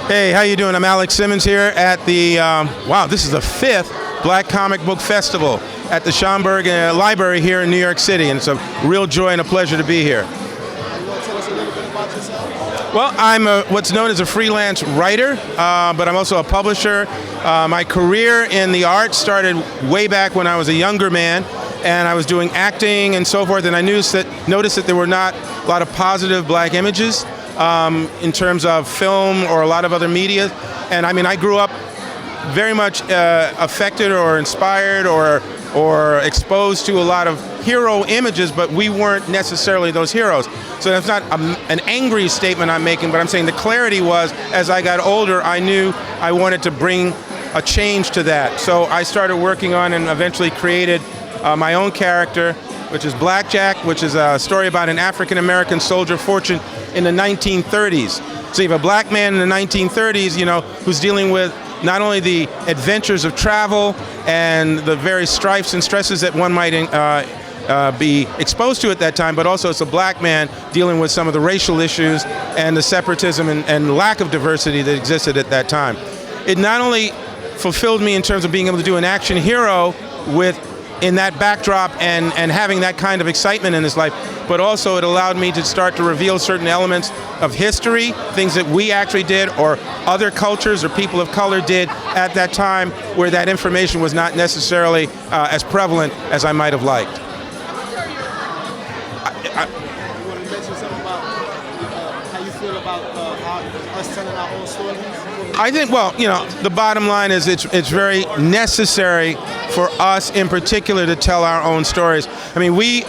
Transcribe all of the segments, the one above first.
Hey, how you doing? I'm AlexSimmons here at the, wow, this is the 5th Black Comic Book Festival at the Schomburg Library here in New York City, and it's a real joy and a pleasure to be here. You want to tell us a little bit about yourself? Well, I'm what's known as a freelance writer, but I'm also a publisher. My career in the arts started way back when I was a younger man, and I was doing acting and so forth, and I noticed that there were not a lot of positive black images in terms of film or a lot of other media. And I mean, I grew up very much affected or inspired or exposed to a lot of hero images, but we weren't necessarily those heroes. So that's not an angry statement I'm making, but I'm saying the clarity was, as I got older, I knew I wanted to bring a change to that. So I started working on and eventually created my own character, which is Blackjack, which is a story about an African-American soldier of fortune in the 1930s. So you have a black man in the 1930s, you know, who's dealing with not only the adventures of travel and the various strifes and stresses that one might be exposed to at that time, but also it's a black man dealing with some of the racial issues and the separatism and lack of diversity that existed at that time. It not only fulfilled me in terms of being able to do an action hero in that backdrop and having that kind of excitement in his life, but also it allowed me to start to reveal certain elements of history, things that we actually did or other cultures or people of color did at that time where that information was not necessarily as prevalent as I might have liked. You want to mention something about how you feel about us telling our own stories? I think, well, you know, the bottom line is it's very necessary for us in particular to tell our own stories. I mean, we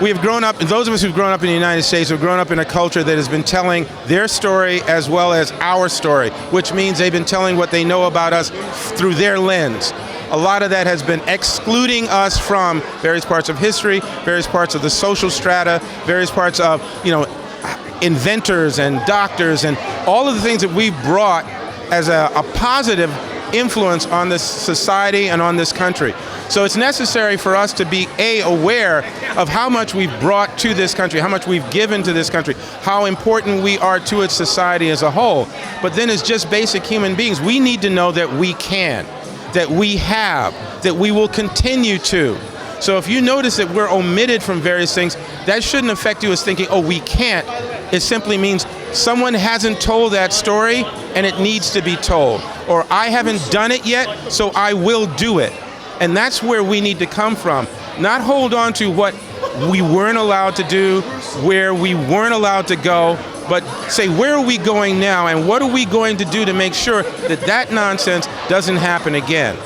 have grown up, those of us who've grown up in the United States have grown up in a culture that has been telling their story as well as our story, which means they've been telling what they know about us through their lens. A lot of that has been excluding us from various parts of history, various parts of the social strata, various parts of, you know, inventors and doctors and all of the things that we've brought as a positive influence on this society and on this country. So it's necessary for us to be aware of how much we've brought to this country, how much we've given to this country, how important we are to its society as a whole. But then as just basic human beings, we need to know that we can, that we have, that we will continue to. So if you notice that we're omitted from various things, that shouldn't affect you as thinking, oh, we can't. It simply means someone hasn't told that story and it needs to be told. Or I haven't done it yet, so I will do it. And that's where we need to come from. Not hold on to what we weren't allowed to do, where we weren't allowed to go, but say, where are we going now and what are we going to do to make sure that that nonsense doesn't happen again?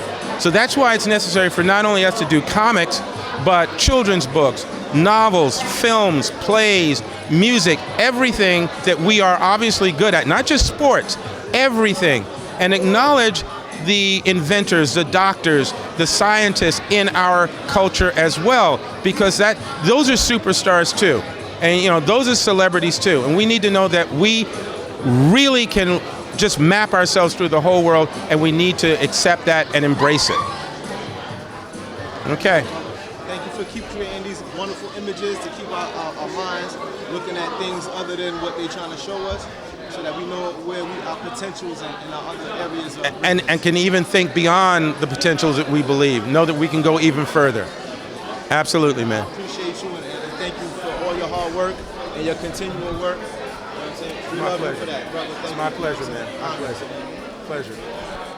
So that's why it's necessary for not only us to do comics, but children's books, novels, films, plays, music, everything that we are obviously good at, not just sports, everything, and acknowledge the inventors, the doctors, the scientists in our culture as well, because those are superstars too. And you know, those are celebrities too. And we need to know that we really can just map ourselves through the whole world, and we need to accept that and embrace it. Okay. Thank you for creating these wonderful images to keep our minds looking at things other than what they're trying to show us, so that we know where our potentials and our other areas are. And can even think beyond the potentials that we believe. Know that we can go even further. Absolutely, man. I appreciate you and thank you for all your hard work and your continual work. We love you for that, brother. It's my pleasure, man. My pleasure. Pleasure.